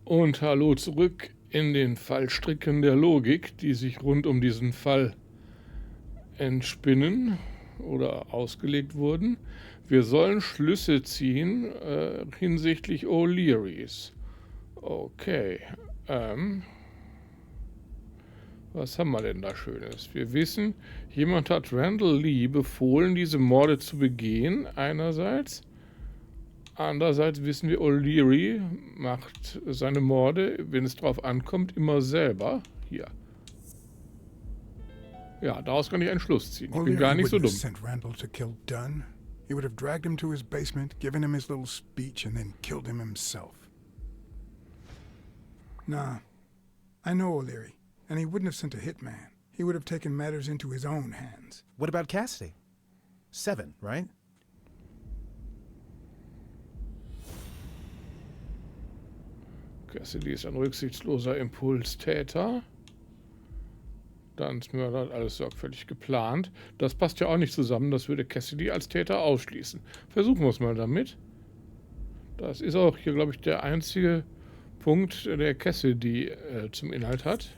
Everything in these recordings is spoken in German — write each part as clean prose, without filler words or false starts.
Und hallo zurück in den Fallstricken der Logik, die sich rund um diesen Fall entspinnen oder ausgelegt wurden. Wir sollen Schlüsse ziehen hinsichtlich O'Learys. Okay. Was haben wir denn da Schönes? Wir wissen, jemand hat Randall Lee befohlen, diese Morde zu begehen, einerseits. Andererseits wissen wir, O'Leary macht seine Morde, wenn es drauf ankommt, immer selber. Hier. Ja, daraus kann ich einen Schluss ziehen. Ich bin gar nicht so dumm. Sent Randall to kill Dunn. He would have dragged him to his basement, given him his little speech, and then killed him himself. Nah, I know O'Leary, and he wouldn't have sent a hitman. He would have taken matters into his own hands. What about Cassidy? 7, right? Cassidy ist ein rücksichtsloser Impulstäter. Duns Mörder hat alles sorgfältig geplant. Das passt ja auch nicht zusammen. Das würde Cassidy als Täter ausschließen. Versuchen wir es mal damit. Das ist auch hier, glaube ich, der einzige Punkt, der Cassidy zum Inhalt hat.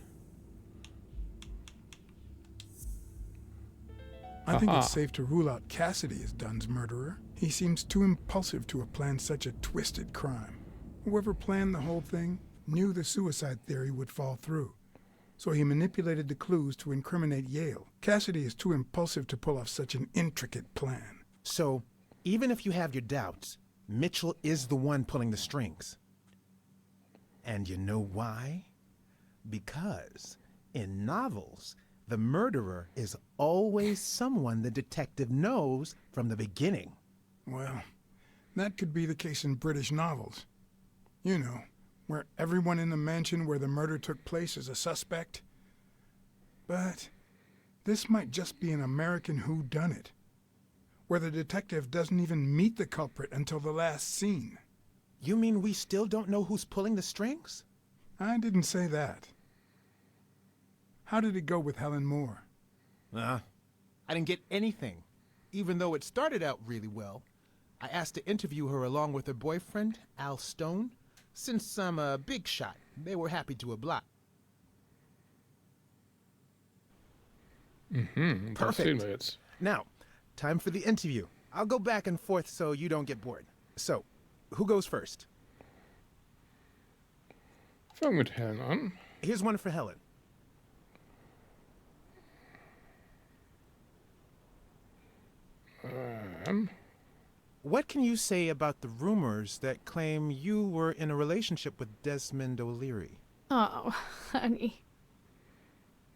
I think it's safe to rule out Cassidy as Dunn's murderer. He seems too impulsive to have planned such a twisted crime. Whoever planned the whole thing knew the suicide theory would fall through. So he manipulated the clues to incriminate Yale. Cassidy is too impulsive to pull off such an intricate plan. So, even if you have your doubts, Mitchell is the one pulling the strings. And you know why? Because in novels, the murderer is always someone the detective knows from the beginning. Well, that could be the case in British novels. You know, where everyone in the mansion where the murder took place is a suspect. But this might just be an American whodunit, where the detective doesn't even meet the culprit until the last scene. You mean we still don't know who's pulling the strings? I didn't say that. How did it go with Helen Moore? I didn't get anything, even though it started out really well. I asked to interview her along with her boyfriend, Al Stone. Since I'm a big shot, they were happy to oblige. Das sehen wir jetzt. Now, time for the interview. I'll go back and forth so you don't get bored. So, who goes first? Fangen mit Helen an. Here's one for Helen. What can you say about the rumors that claim you were in a relationship with Desmond O'Leary? Oh, honey.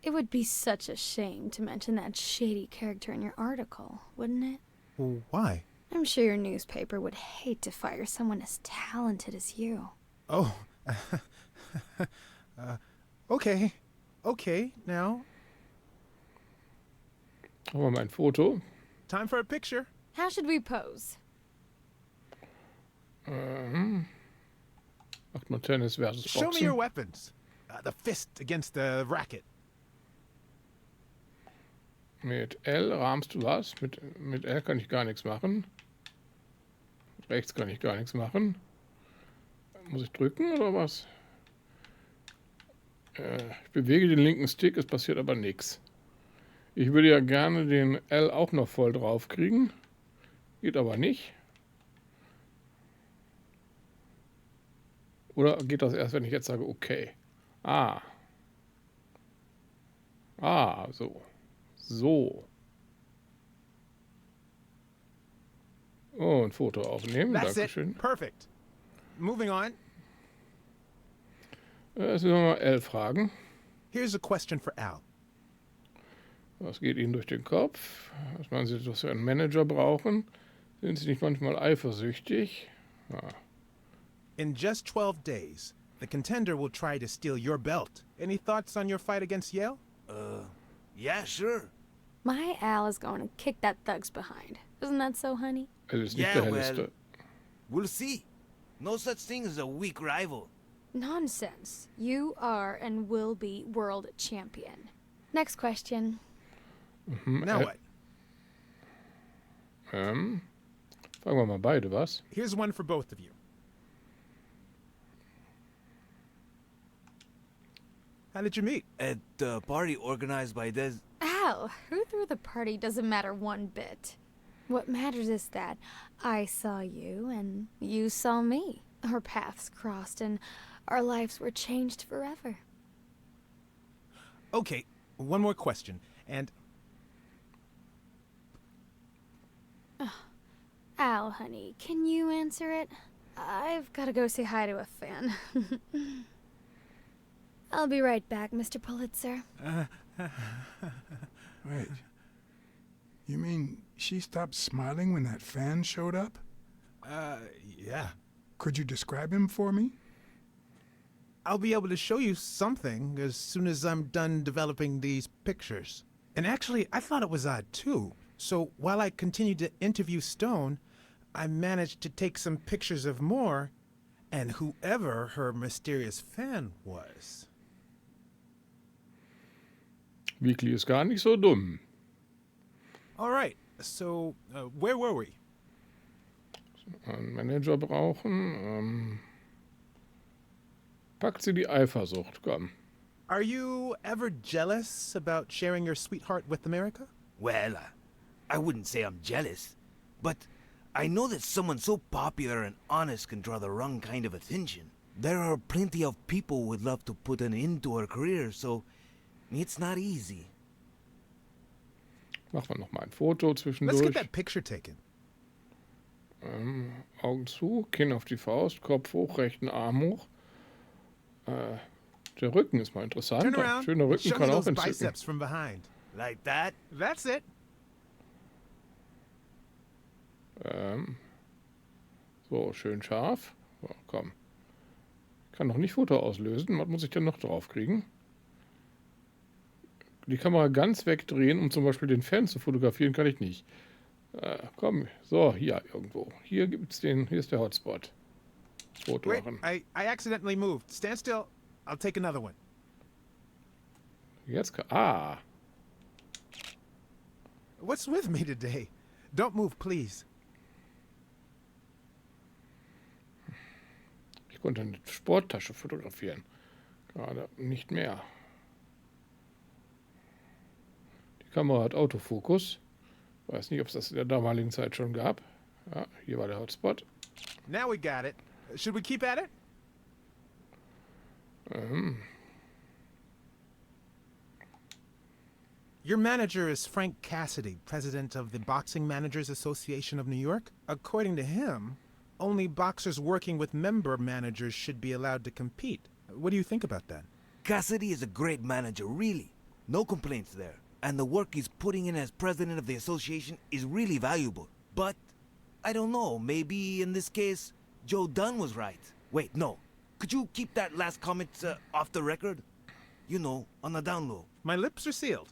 It would be such a shame to mention that shady character in your article, wouldn't it? Well, why? I'm sure your newspaper would hate to fire someone as talented as you. Oh, okay. Okay, now. Haben wir mal ein Foto. Time for a picture. How should we pose? Macht mal Tennis versus Show me Boxen. your weapons. The fist against the racket. Mit L rahmst du was? Mit L kann ich gar nichts machen. Rechts kann ich gar nichts machen. Muss ich drücken oder was? Ich bewege den linken Stick, es passiert aber nichts. Ich würde ja gerne den L auch noch voll drauf kriegen. Geht aber nicht. Oder geht das erst, wenn ich jetzt sage, okay. So. So. Oh, ein Foto aufnehmen. That's Dankeschön. it. Perfect. Moving on. Jetzt müssen wir mal L fragen. Here's a question for Al. Was geht Ihnen durch den Kopf? Was meinen Sie, dass wir einen Manager brauchen? Sind Sie nicht manchmal eifersüchtig? In just 12 days, the contender will try to steal your belt. Any thoughts on your fight against Yale? Yeah, sure. My Al is going to kick that thug's behind. Isn't that so, honey? Er ist nicht Yeah, der helleste. well, we'll see. No such thing as a weak rival. Nonsense. You are and will be world champion. Next question. Now what? Fragen wir mal beide was. Here's one for both of you. How did you meet? At the party organized by Des. Al, who threw the party doesn't matter one bit. What matters is that I saw you and you saw me. Our paths crossed and our lives were changed forever. Okay, one more question, and Al, honey, can you answer it? I've got to go say hi to a fan. I'll be right back, Mr. Pulitzer. Wait. You mean she stopped smiling when that fan showed up? yeah. Could you describe him for me? I'll be able to show you something as soon as I'm done developing these pictures. And actually, I thought it was odd too. So while I continued to interview Stone, I managed to take some pictures of Moore and whoever her mysterious fan was. Weekly ist gar nicht so dumm. All right, so where were we? Einen Manager brauchen. Packt sie die Eifersucht, komm. Are you ever jealous about sharing your sweetheart with America? Well, I wouldn't say I'm jealous, but I know that someone so popular and honest can draw the wrong kind of attention. There are plenty of people who would love to put an end to her career, so it's not easy. Machen wir noch mal ein Foto Let's zwischendurch. get that picture taken. Augen zu, Kinn auf die Faust, Kopf hoch, rechten Arm hoch. Der Rücken ist mal interessant. Turn Ein around. schöner Rücken Show me kann auch those entzücken. biceps from behind. Like that? That's it. So, schön scharf. So, komm. Kann noch nicht Foto auslösen. Was muss ich denn noch drauf kriegen? Die Kamera ganz wegdrehen, um zum Beispiel den Fan zu fotografieren, kann ich nicht. Komm, so, hier irgendwo. Hier gibt's den, hier ist der Hotspot. Foto Wait, machen. I accidentally moved. Stand still. I'll take another one. Jetzt kann, What's with me today? Don't move, please. ich konnte eine Sporttasche fotografieren. Gerade nicht mehr. Die Kamera hat Autofokus. Weiß nicht, ob es das in der damaligen Zeit schon gab. Ja, hier war der Hotspot. Now we got it. Should we keep at it? Your manager is Frank Cassidy, president of the Boxing Managers Association of New York. According to him, only boxers working with member managers should be allowed to compete. What do you think about that? Cassidy is a great manager, really. No complaints there. And the work he's putting in as president of the association is really valuable. But, I don't know, maybe in this case, Joe Dunn was right. Wait, no. Could you keep that last comment off the record? You know, on the down low. My lips are sealed.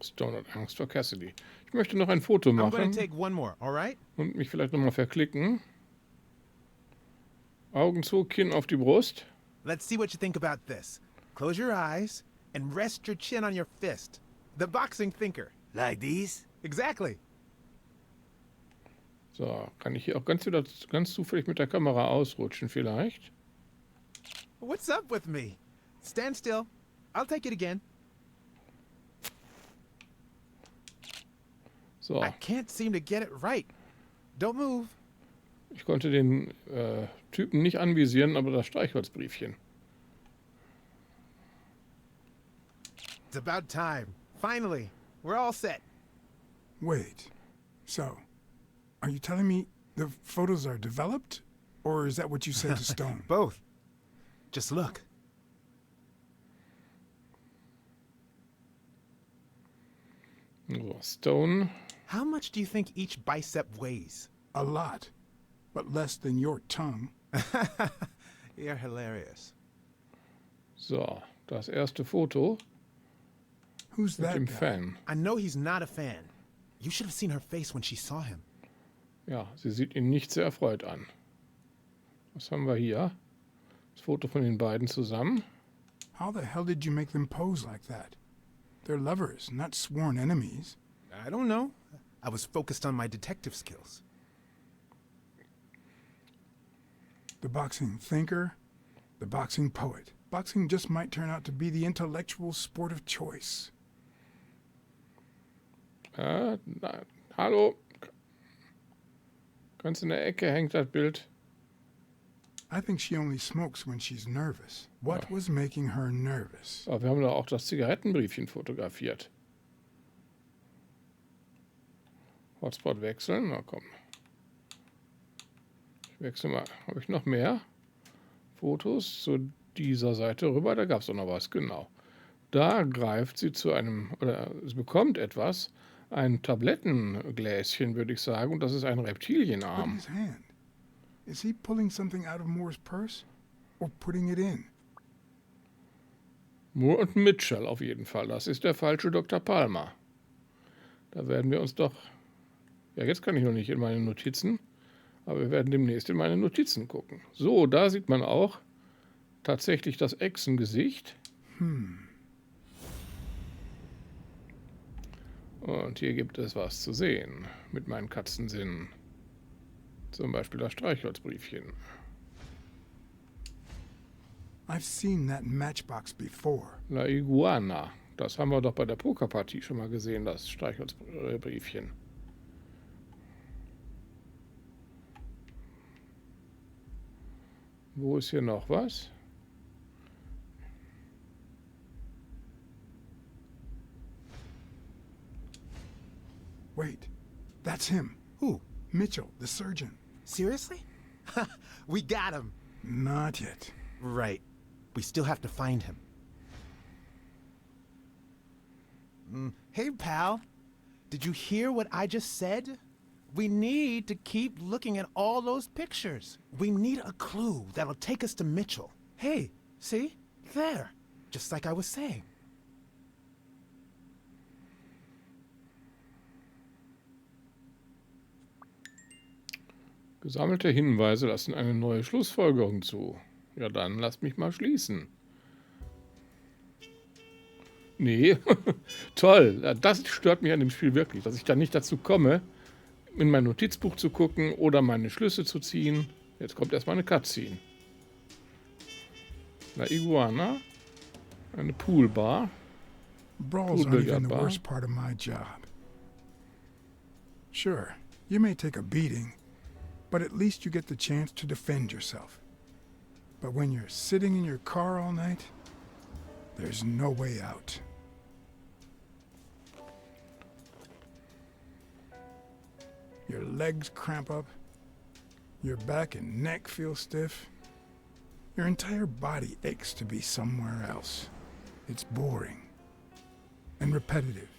Stone hat Angst vor Cassidy. Ich möchte noch ein Foto I'm going machen to take one more, all right? und mich vielleicht nochmal verklicken. Augen zu, Kinn auf die Brust. Let's see what you think about this. Close your eyes and rest your chin on your fist. The boxing thinker. Like these? Exactly. So, kann ich hier auch ganz zufällig mit der Kamera ausrutschen vielleicht. What's up with me? Stand still. I'll take it again. So, I can't seem to get it right. Don't move. ich konnte den Typen nicht anvisieren, aber das Streichholzbriefchen. It's about time. Finally, we're all set. Wait. So, are you telling me the photos are developed? Or is that what you said to Stone? Both. Just look. So, Stone. How much do you think each bicep weighs? A lot. But less than your tongue. You're hilarious. So, das erste Foto Who's mit that dem guy? Fan. I know he's not a fan. You should have seen her face when she saw him. Ja, sie sieht ihn nicht sehr erfreut an. Was haben wir hier? Das Foto von den beiden zusammen. How the hell did you make them pose like that? They're lovers, not sworn enemies. I don't know. I was focused on my detective skills. The boxing thinker, the boxing poet. boxing just might turn out to be the intellectual sport of choice. Nein. Hallo. Ganz in der Ecke hängt das Bild. I think she only smokes when she's nervous. What was making her nervous? Aber wir haben doch auch das Zigarettenbriefchen fotografiert. Hotspot wechseln. Na komm. Ich wechsle mal. Habe ich noch mehr Fotos zu dieser Seite rüber? Da gab es doch noch was, genau. Da greift sie zu einem, oder es bekommt etwas, ein Tablettengläschen, würde ich sagen, und das ist ein Look at Reptilienarm. his hand. Is he pulling something out of Moore's purse? Or putting it in? Moore und Mitchell auf jeden Fall. Das ist der falsche Dr. Palmer. Da werden wir uns doch... Ja, jetzt kann ich noch nicht in meine Notizen, aber wir werden demnächst in meine Notizen gucken. So, da sieht man auch tatsächlich das Echsengesicht. Und hier gibt es was zu sehen mit meinen Katzensinnen. Zum Beispiel das Streichholzbriefchen. I've seen that matchbox before. La Iguana. Das haben wir doch bei der Pokerpartie schon mal gesehen, das Streichholzbriefchen. Wo ist hier noch was? Wait, that's him. Who? Mitchell, the surgeon. Seriously? We got him. Not yet. Right. We still have to find him. Hey, pal. Did you hear what I just said? We need to keep looking at all those pictures. We need a clue that'll take us to Mitchell. Hey, see? There. Just like I was saying. Gesammelte Hinweise lassen eine neue Schlussfolgerung zu. Ja, dann lasst mich mal schließen. Nee, toll. Das stört mich an dem Spiel wirklich, dass ich da nicht dazu komme, in mein Notizbuch zu gucken oder meine Schlüsse zu ziehen. Jetzt kommt erstmal eine Cutscene. La Iguana, eine Poolbar. Brawls aren't even the worst part of my job. Sure, you may take a beating, but at least you get the chance to defend yourself. But when you're sitting in your car all night, there's no way out. Your legs cramp up, your back and neck feel stiff. Your entire body aches to be somewhere else. It's boring and repetitive.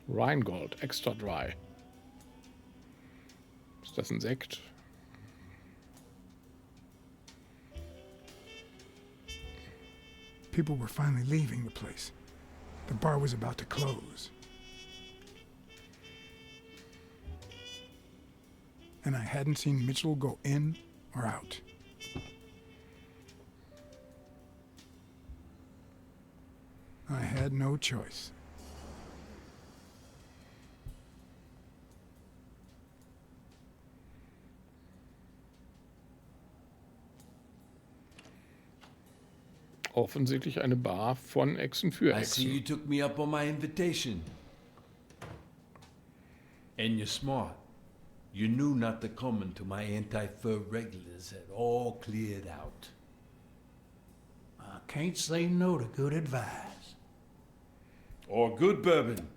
Rheingold, extra dry. Ist das ein Sekt? People were finally leaving the place. The bar was about to close. And I hadn't seen Mitchell go in or out. I had no choice. Offensichtlich eine Bar von Echsen für I see you Echsen. took me up on my invitation. And you're smart. You knew not to come until my anti-fur regulars had all cleared out. I can't say no to good advice. Or good bourbon.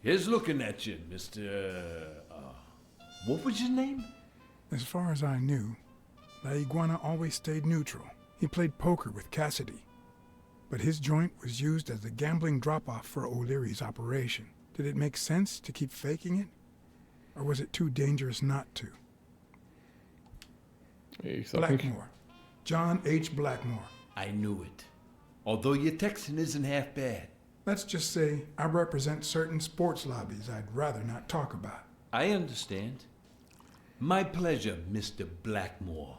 Here's looking at you, Mr. What was your name? As far as I knew, La Iguana always stayed neutral. He played poker with Cassidy. But his joint was used as a gambling drop-off for O'Leary's operation. Did it make sense to keep faking it? Or was it too dangerous not to? Ich sag nicht. Blackmore. John H. Blackmore. I knew it. Although your Texan isn't half bad. Let's just say I represent certain sports lobbies I'd rather not talk about. I understand. My pleasure, Mr. Blackmore.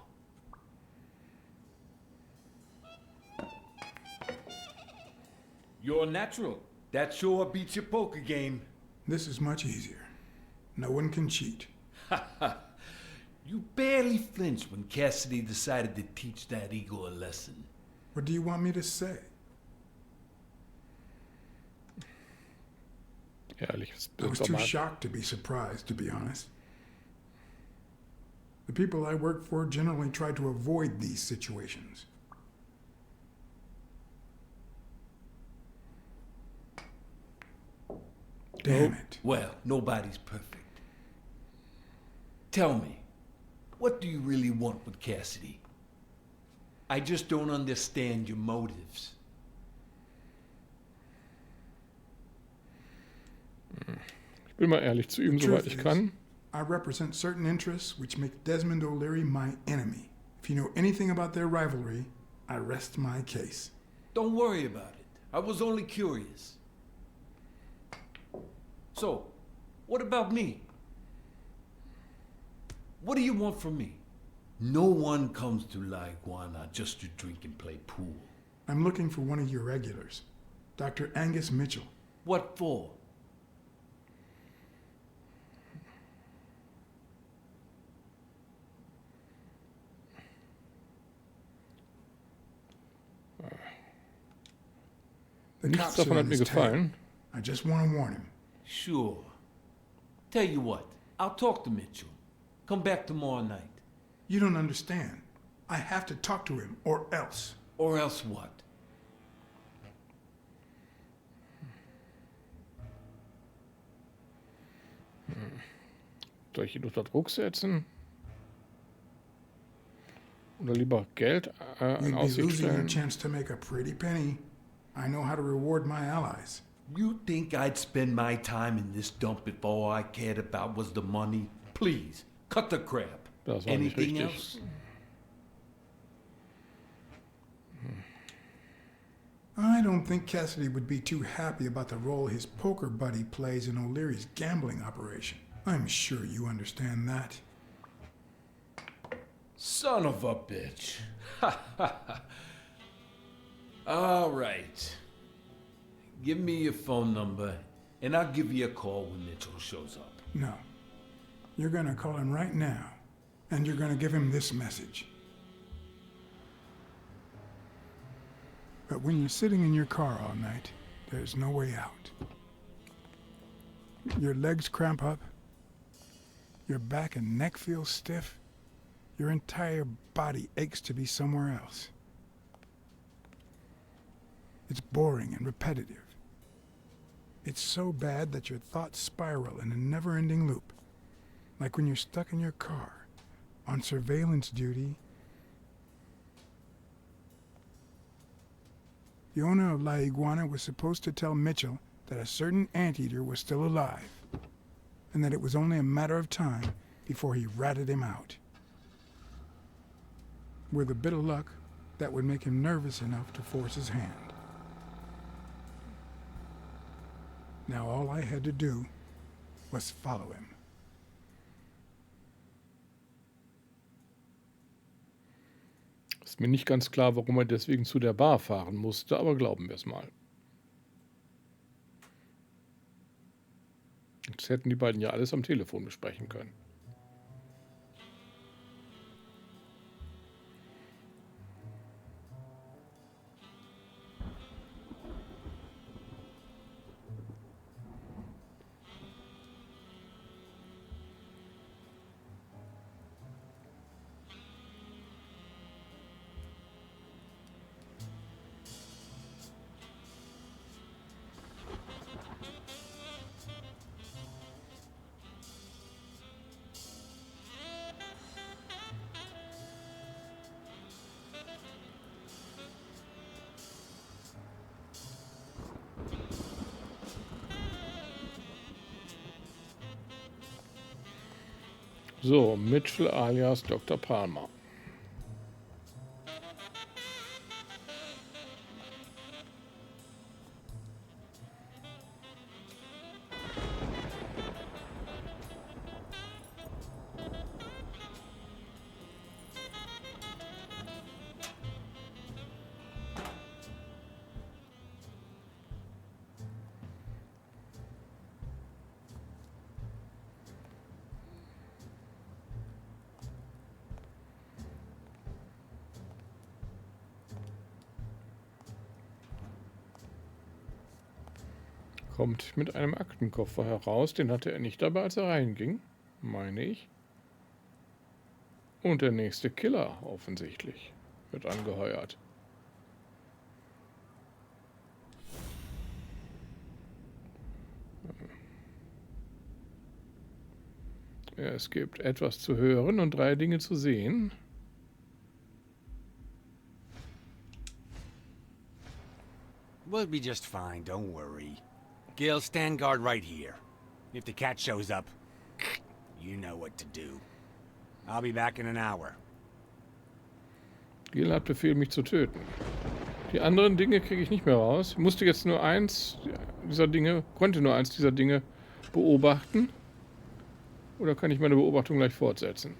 You're a natural. That sure beats your poker game. This is much easier. No one can cheat. You barely flinched when Cassidy decided to teach that ego a lesson. What do you want me to say? Ehrliches I was Bild too mal. shocked to be surprised, to be honest. The people I work for generally try to avoid these situations. Damn it. Well, nobody's perfect. Tell me, what do you really want with Cassidy? I just don't understand your motives. Ich bin mal ehrlich zu ihm, The soweit truth ich is, kann. I represent certain interests which make Desmond O'Leary my enemy. If you know anything about their rivalry, I rest my case. Don't worry about it. I was only curious. So, what about me? What do you want from me? No one comes to La Iguana just to drink and play pool. I'm looking for one of your regulars, Dr. Angus Mitchell. What for? The Nichts cops are davon hat on mir his tail. gefallen. I just want to warn him. Sure. Tell you what, I'll talk to Mitchell. Come back tomorrow night. You don't understand. I have to talk to him, or else. Or else what? Soll ich ihn unter Druck setzen? Oder lieber Geld in You'd be Aussicht losing your stellen? chance to make a pretty penny. I know how to reward my allies. You think I'd spend my time in this dump if all I cared about was the money? Please, cut the crap. Das war nicht Anything richtig. else? I don't think Cassidy would be too happy about the role his poker buddy plays in O'Leary's gambling operation. I'm sure you understand that. Son of a bitch. All right. Give me your phone number, and I'll give you a call when Mitchell shows up. No. You're gonna call him right now, and you're gonna give him this message. But when you're sitting in your car all night, there's no way out. Your legs cramp up, your back and neck feel stiff, your entire body aches to be somewhere else. It's boring and repetitive. It's so bad that your thoughts spiral in a never-ending loop, like when you're stuck in your car, on surveillance duty. The owner of La Iguana was supposed to tell Mitchell that a certain anteater was still alive, and that it was only a matter of time before he ratted him out. With a bit of luck, that would make him nervous enough to force his hand. Now all I had to do was follow him. Ist mir nicht ganz klar, warum er deswegen zu der Bar fahren musste, aber glauben wir es mal. Das hätten die beiden ja alles am Telefon besprechen können. So, Mitchell alias Dr. Palmer. Kommt mit einem Aktenkoffer heraus. Den hatte er nicht dabei, als er reinging, meine ich. Und der nächste Killer, offensichtlich, wird angeheuert. Es gibt etwas zu hören und 3 Dinge zu sehen. We'll be just fine, don't worry. Gil, stand guard right here. If the cat shows up, you know what to do. I'll be back in an hour. Gil hat Befehl, mich zu töten. Die anderen Dinge kriege ich nicht mehr raus. Ich musste jetzt nur konnte nur eins dieser Dinge beobachten. Oder kann ich meine Beobachtung gleich fortsetzen?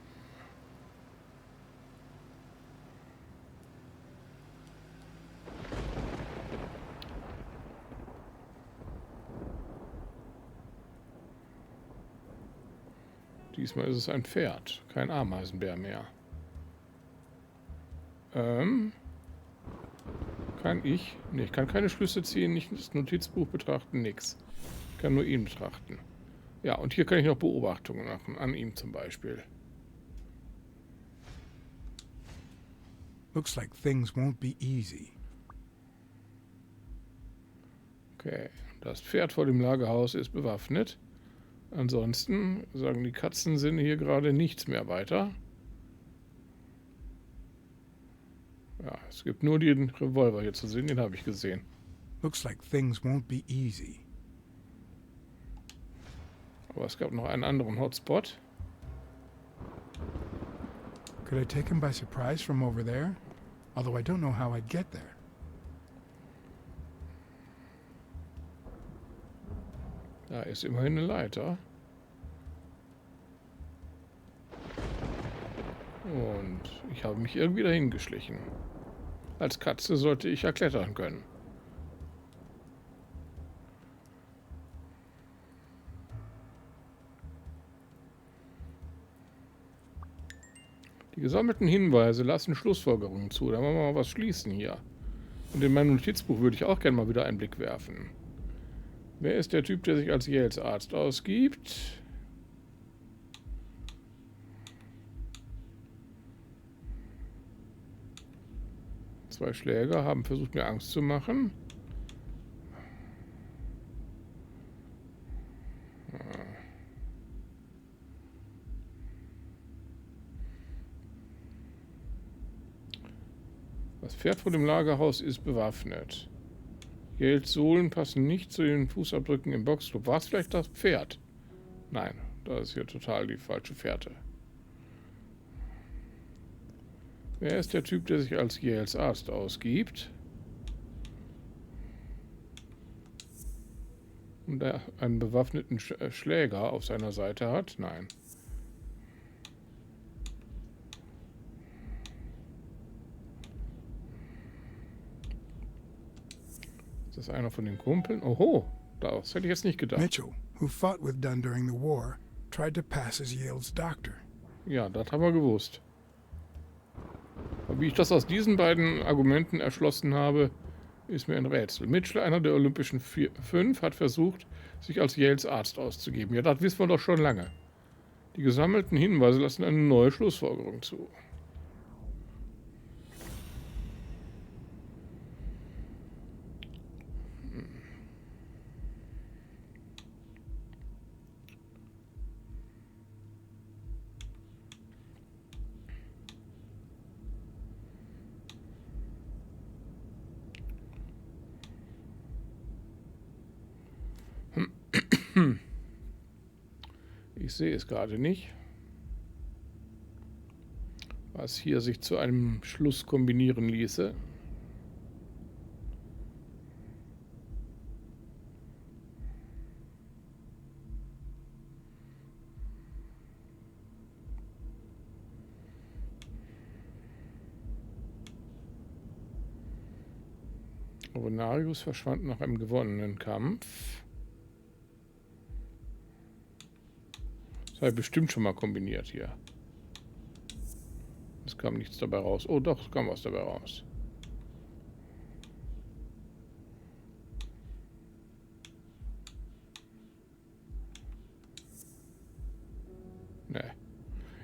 Diesmal ist es ein Pferd, kein Ameisenbär mehr. Kann ich? Ne, ich kann keine Schlüsse ziehen, nicht das Notizbuch betrachten, nix. Ich kann nur ihn betrachten. Ja, und hier kann ich noch Beobachtungen machen, an ihm zum Beispiel. Looks like things won't be easy. Okay, das Pferd vor dem Lagerhaus ist bewaffnet. Ansonsten sagen die Katzensinne hier gerade nichts mehr weiter. Ja, es gibt nur den Revolver hier zu sehen, den habe ich gesehen. Looks like things won't be easy. Aber es gab noch einen anderen Hotspot. Could I take him by surprise from over there? Although I don't know how I'd get there. Da ist immerhin eine Leiter. Und ich habe mich irgendwie dahin geschlichen. Als Katze sollte ich ja klettern können. Die gesammelten Hinweise lassen Schlussfolgerungen zu. Da wollen wir mal was schließen hier. Und in meinem Notizbuch würde ich auch gerne mal wieder einen Blick werfen. Wer ist der Typ, der sich als Yales Arzt ausgibt? Zwei Schläger haben versucht, mir Angst zu machen. Das Pferd vor dem Lagerhaus ist bewaffnet. Yales Sohlen passen nicht zu den Fußabdrücken im Boxclub. War es vielleicht das Pferd? Nein, das ist hier total die falsche Fährte. Wer ist der Typ, der sich als Yales Arzt ausgibt? Und der einen bewaffneten Schläger auf seiner Seite hat? Nein. Ist das einer von den Kumpeln? Oho, das hätte ich jetzt nicht gedacht. Mitchell, who fought with Dunn during the war, tried to pass as Yale's doctor. Ja, das haben wir gewusst. Aber wie ich das aus diesen beiden Argumenten erschlossen habe, ist mir ein Rätsel. Mitchell, einer der Olympischen 5, hat versucht, sich als Yales Arzt auszugeben. Ja, das wissen wir doch schon lange. Die gesammelten Hinweise lassen eine neue Schlussfolgerung zu. Ich sehe es gerade nicht, was hier sich zu einem Schluss kombinieren ließe. Avenarius verschwand nach einem gewonnenen Kampf. Das habe ich bestimmt schon mal kombiniert hier. Es kam nichts dabei raus. Oh doch, es kam was dabei raus.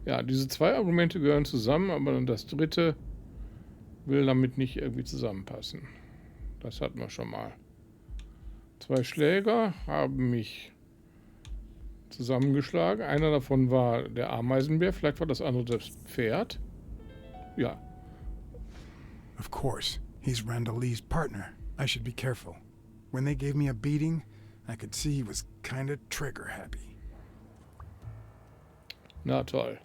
Ja, diese zwei Argumente gehören zusammen, aber das dritte will damit nicht irgendwie zusammenpassen. Das hatten wir schon mal. 2 Schläger haben mich zusammengeschlagen. Einer davon war der Ameisenbär, vielleicht war das andere das Pferd. Ja. Of course, he's Randall Lee's partner. I should be careful. When they gave me a beating, I could see he was kinda trigger happy. Na toll.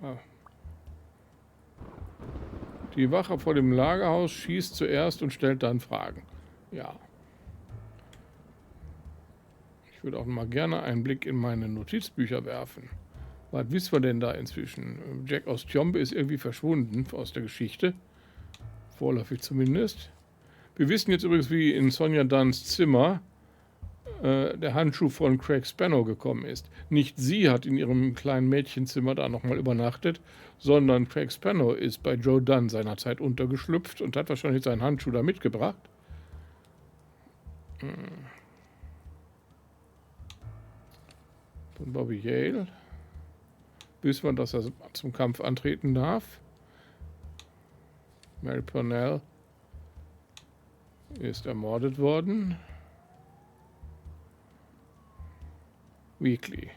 Ah. Die Wache vor dem Lagerhaus schießt zuerst und stellt dann Fragen. Ja. Ich würde auch mal gerne einen Blick in meine Notizbücher werfen. Was wissen wir denn da inzwischen? Jack aus Tjombe ist irgendwie verschwunden aus der Geschichte. Vorläufig zumindest. Wir wissen jetzt übrigens, wie in Sonja Dunns Zimmer der Handschuh von Craig Spannow gekommen ist. Nicht sie hat in ihrem kleinen Mädchenzimmer da nochmal übernachtet, sondern Craig Spannow ist bei Joe Dunn seinerzeit untergeschlüpft und hat wahrscheinlich seinen Handschuh da mitgebracht. Von Bobby Yale. Wissen wir, dass er zum Kampf antreten darf. Mary Purnell ist ermordet worden. Weekly.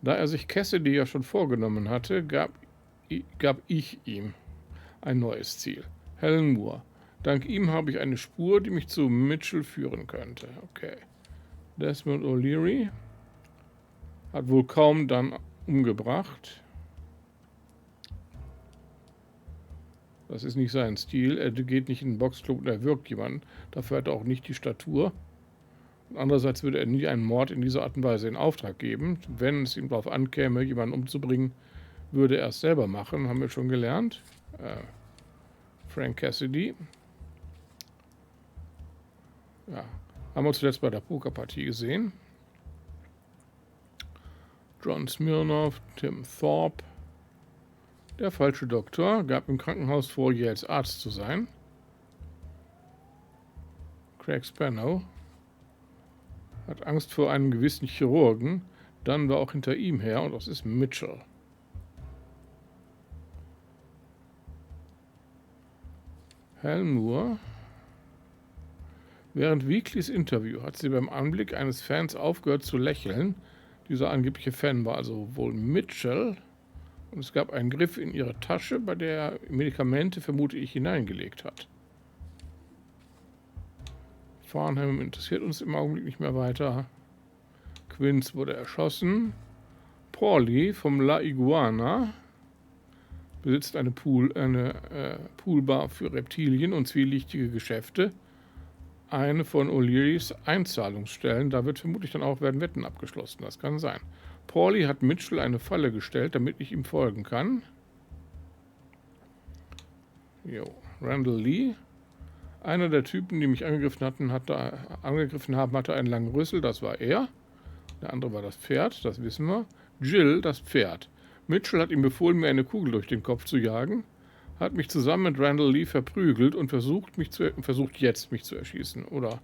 Da er sich Cassidy ja schon vorgenommen hatte, gab ich ihm ein neues Ziel. Helen Moore. Dank ihm habe ich eine Spur, die mich zu Mitchell führen könnte. Okay. Desmond O'Leary hat wohl kaum dann umgebracht. Das ist nicht sein Stil. Er geht nicht in den Boxclub und erwürgt jemanden. Dafür hat er auch nicht die Statur. Und andererseits würde er nie einen Mord in dieser Art und Weise in Auftrag geben. Wenn es ihm darauf ankäme, jemanden umzubringen, würde er es selber machen. Haben wir schon gelernt. Frank Cassidy. Ja. Haben wir zuletzt bei der Pokerpartie gesehen. John Smirnoff, Tim Thorpe. Der falsche Doktor gab im Krankenhaus vor, Yales Arzt zu sein. Craig Spannow hat Angst vor einem gewissen Chirurgen. Dann war auch hinter ihm her und das ist Mitchell. Helen Moore. Während Weeklys Interview hat sie beim Anblick eines Fans aufgehört zu lächeln. Dieser angebliche Fan war also wohl Mitchell. Und es gab einen Griff in ihre Tasche, bei der er Medikamente, vermute ich, hineingelegt hat. Farnham interessiert uns im Augenblick nicht mehr weiter. Quince wurde erschossen. Paulie vom La Iguana besitzt eine Poolbar für Reptilien und zwielichtige Geschäfte. Eine von O'Learys Einzahlungsstellen. Da wird vermutlich dann auch werden Wetten abgeschlossen. Das kann sein. Paulie hat Mitchell eine Falle gestellt, damit ich ihm folgen kann. Jo. Randall Lee. Einer der Typen, die mich angegriffen haben, hatte einen langen Rüssel. Das war er. Der andere war das Pferd. Das wissen wir. Jill, das Pferd. Mitchell hat ihm befohlen, mir eine Kugel durch den Kopf zu jagen. Hat mich zusammen mit Randall Lee verprügelt und versucht jetzt, mich zu erschießen. Oder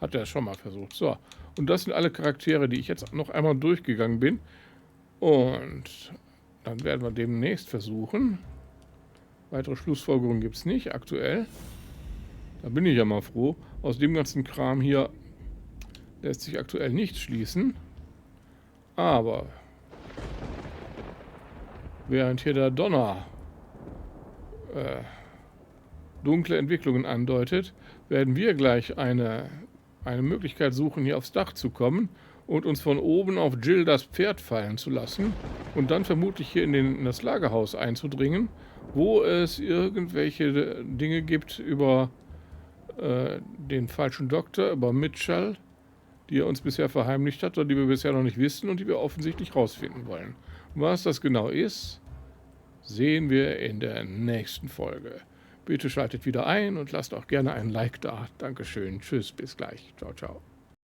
hat er es schon mal versucht. So. Und das sind alle Charaktere, die ich jetzt noch einmal durchgegangen bin. Und dann werden wir demnächst versuchen. Weitere Schlussfolgerungen gibt es nicht, aktuell. Da bin ich ja mal froh. Aus dem ganzen Kram hier lässt sich aktuell nichts schließen. Aber während hier der Donner dunkle Entwicklungen andeutet, werden wir gleich eine Möglichkeit suchen, hier aufs Dach zu kommen und uns von oben auf Jill das Pferd fallen zu lassen und dann vermutlich hier in das Lagerhaus einzudringen, wo es irgendwelche Dinge gibt über den falschen Doktor, über Mitchell, die er uns bisher verheimlicht hat oder die wir bisher noch nicht wissen und die wir offensichtlich rausfinden wollen. Und was das genau ist, sehen wir in der nächsten Folge. Bitte schaltet wieder ein und lasst auch gerne ein Like da. Dankeschön. Tschüss, bis gleich. Ciao, ciao.